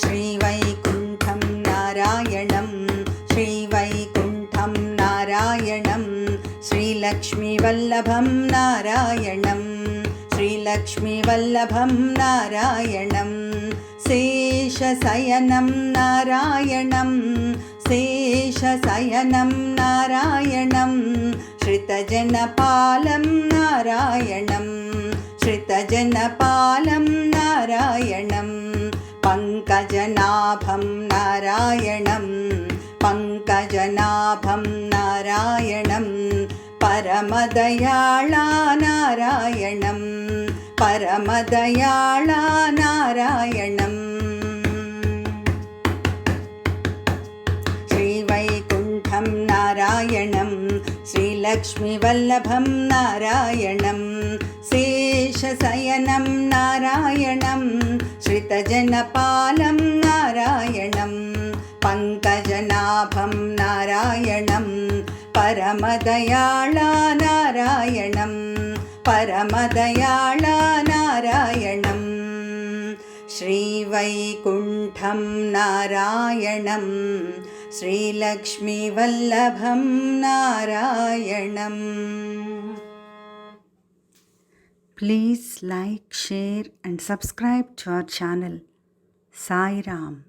श्रीवैकुण्ठं नारायणं श्रीवैकुण्ठं नारायणं श्रीलक्ष्मीवल्लभं नारायणं श्रीलक्ष्मीवल्लभं नारायणं शेषशयनं नारायणं शेषशयनं नारायणं श्रितजनपालं नारायणं श्रितजनपालं नारायणं पङ्कजनाभं नारायणं पङ्कजनाभं नारायणं परमदयाळा नारायणं परमदयाळा नारायणं श्रीवैकुण्ठं नारायणं श्रीलक्ष्मीवल्लभं नारायणं शेषशयनं नारायणं श्रितजनपालं नारायणं पङ्कजनाभं नारायणं परमदयाळा नारायणं परमदयाळा नारायणं श्रीवैकुण्ठं नारायणं श्रीलक्ष्मीवल्लभं नारायणम्. Please like, share and subscribe to our channel. Sai Ram.